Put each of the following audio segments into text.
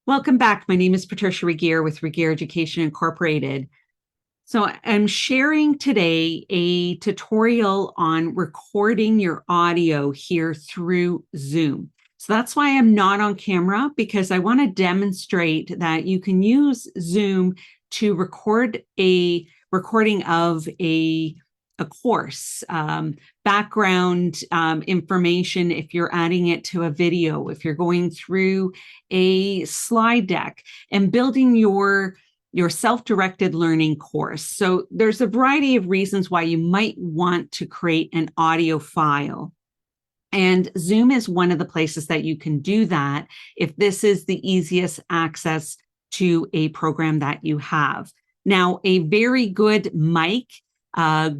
Welcome back. My name is Patricia Regier with Regier Education Incorporated. So I'm sharing today a tutorial on recording your audio here through Zoom. So that's why I'm not on camera, because I want to demonstrate that you can use Zoom to record a recording of a course, background information, if you're adding it to a video, if you're going through a slide deck and building your self-directed learning course. So there's a variety of reasons why you might want to create an audio file. And Zoom is one of the places that you can do that if this is the easiest access to a program that you have. Now, a very good mic,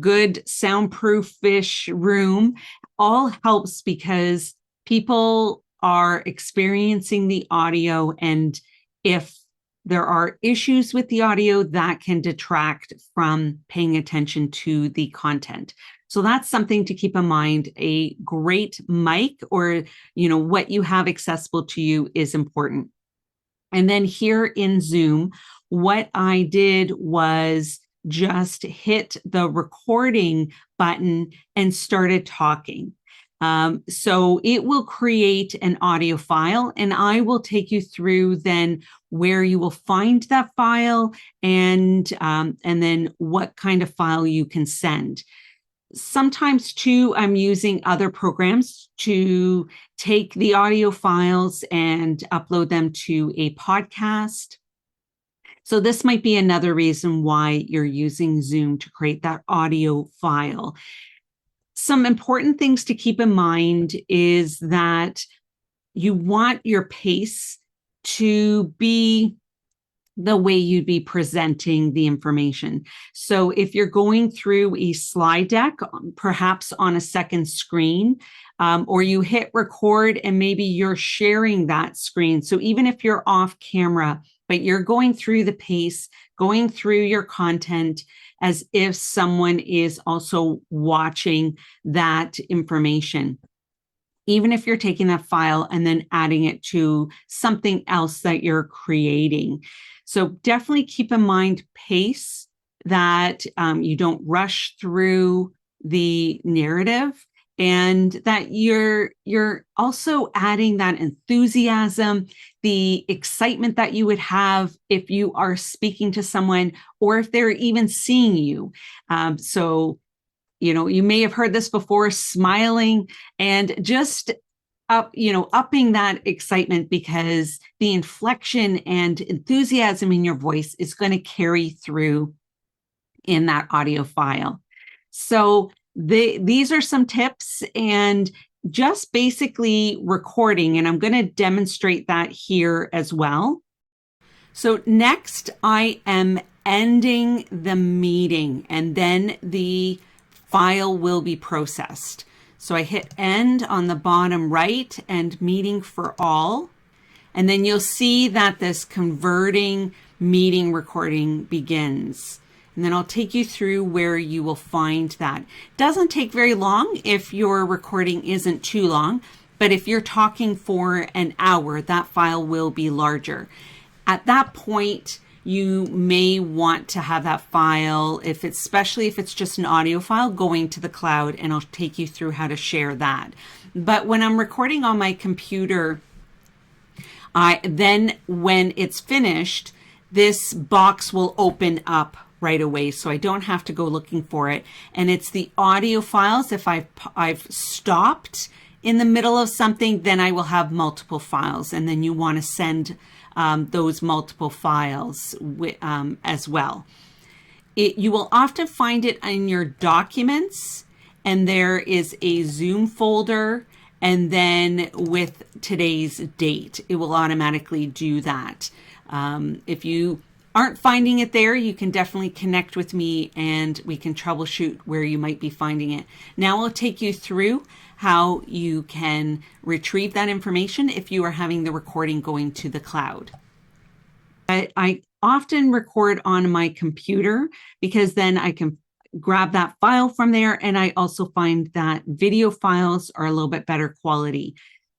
good soundproof-ish room all helps, because people are experiencing the audio, and if there are issues with the audio, that can detract from paying attention to the content. So that's something to keep in mind. A great mic, or what you have accessible to you, is important. And then here in Zoom, what I did was just hit the recording button and started talking. So it will create an audio file, and I will take you through then where you will find that file, and then what kind of file you can send. Sometimes too, I'm using other programs to take the audio files and upload them to a podcast. So this might be another reason why you're using Zoom to create that audio file. Some important things to keep in mind is that you want your pace to be the way you'd be presenting the information. So if you're going through a slide deck, perhaps on a second screen, or you hit record and maybe you're sharing that screen. So even if you're off camera, but you're going through the pace, going through your content as if someone is also watching that information. Even if you're taking that file and then adding it to something else that you're creating. So definitely keep in mind pace, that you don't rush through the narrative, and that you're also adding that enthusiasm, the excitement that you would have if you are speaking to someone, or if they're even seeing you. So you may have heard this before, smiling and just upping that excitement, because the inflection and enthusiasm in your voice is going to carry through in that audio file. So these are some tips, and just basically recording, and I'm going to demonstrate that here as well. So next, I am ending the meeting, and then the file will be processed. So I hit end on the bottom right, and meeting for all. And then you'll see that this converting meeting recording begins. And then I'll take you through where you will find that. It doesn't take very long if your recording isn't too long, but if you're talking for an hour, that file will be larger. At that point, you may want to have that file, especially if it's just an audio file, going to the cloud, and I'll take you through how to share that. But when I'm recording on my computer, then when it's finished, this box will open up right away, so I don't have to go looking for it. And it's the audio files. If I've stopped in the middle of something, then I will have multiple files, and then you want to send those multiple files as well. You will often find it in your documents, and there is a Zoom folder, and then with today's date, it will automatically do that. If you aren't finding it there, you can definitely connect with me, and we can troubleshoot where you might be finding it. Now I'll take you through how you can retrieve that information if you are having the recording going to the cloud. I often record on my computer, because then I can grab that file from there, and I also find that video files are a little bit better quality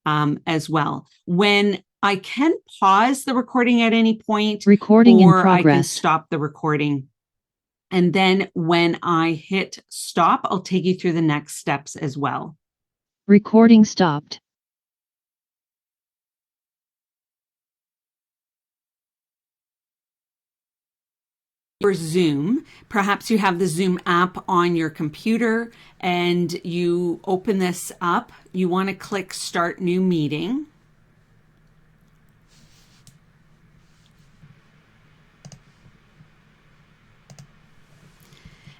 as well. When I can pause the recording at any point, Recording in or I can progress. stop the recording. And then when I hit stop, I'll take you through the next steps as well. Recording stopped. Your Zoom, perhaps you have the Zoom app on your computer and you open this up. You want to click Start New Meeting.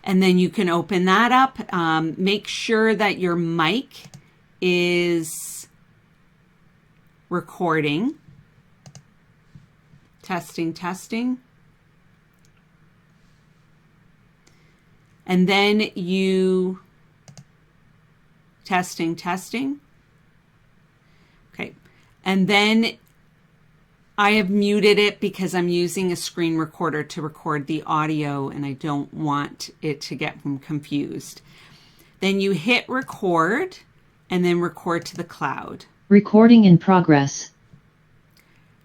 And then you can open that up. Make sure that your mic is recording. Testing, testing. And then you testing, testing. Okay. And then I have muted it because I'm using a screen recorder to record the audio and I don't want it to get confused. Then you hit record and then record to the cloud. Recording in progress.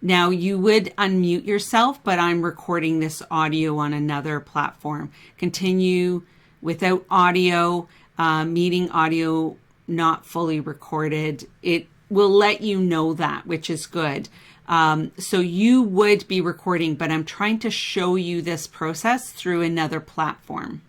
Now you would unmute yourself, but I'm recording this audio on another platform. Continue without audio, meeting audio not fully recorded. It will let you know that, which is good. So you would be recording, but I'm trying to show you this process through another platform.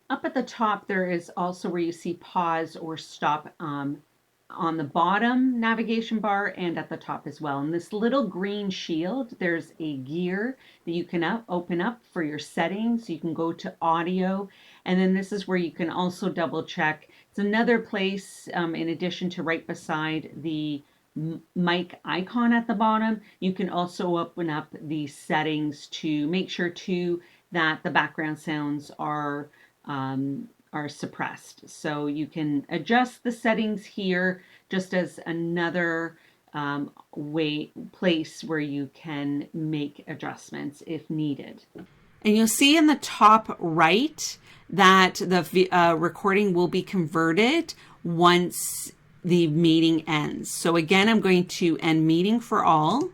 Up at the top, there is also where you see pause or stop on the bottom navigation bar and at the top as well. And this little green shield, there's a gear that you can open up for your settings. You can go to audio, and then this is where you can also double check. It's another place, in addition to right beside the mic icon at the bottom, you can also open up the settings to make sure too that the background sounds are suppressed. So you can adjust the settings here just as another place where you can make adjustments if needed. And you'll see in the top right that the recording will be converted once the meeting ends. So again, I'm going to end meeting for all.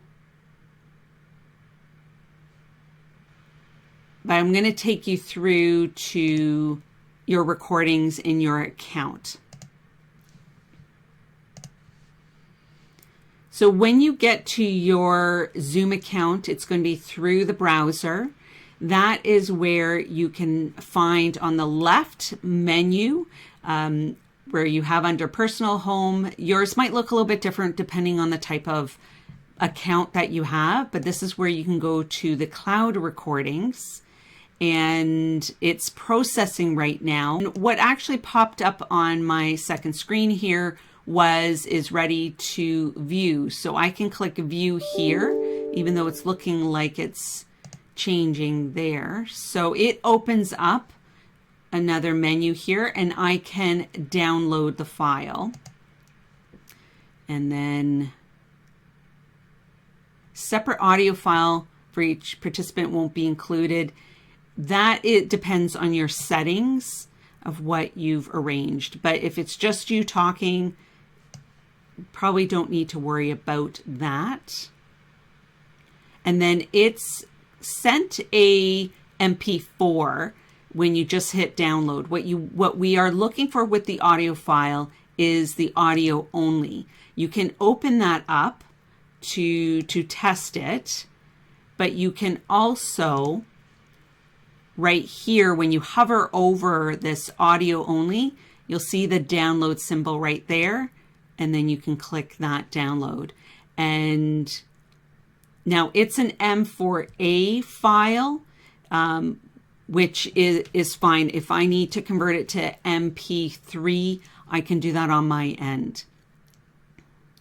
But I'm going to take you through to your recordings in your account. So when you get to your Zoom account, it's going to be through the browser. That is where you can find on the left menu, where you have under personal home. Yours might look a little bit different depending on the type of account that you have, but this is where you can go to the cloud recordings. And it's processing right now. And what actually popped up on my second screen here is ready to view. So I can click view here, even though it's looking like it's changing there. So it opens up another menu here and I can download the file. And then separate audio file for each participant won't be included. That it depends on your settings of what you've arranged. But if it's just you talking, probably don't need to worry about that. And then it's sent a MP4 when you just hit download. What we are looking for with the audio file is the audio only. You can open that up to test it, but you can also right here, when you hover over this audio only, you'll see the download symbol right there, and then you can click that download. And now it's an M4A file, which is fine. If I need to convert it to MP3, I can do that on my end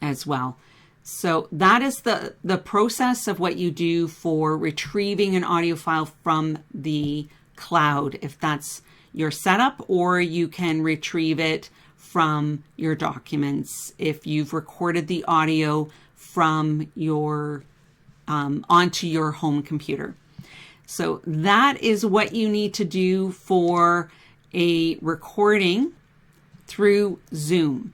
as well. So that is the process of what you do for retrieving an audio file from the cloud, if that's your setup, or you can retrieve it from your documents if you've recorded the audio from your onto your home computer. So that is what you need to do for a recording through Zoom.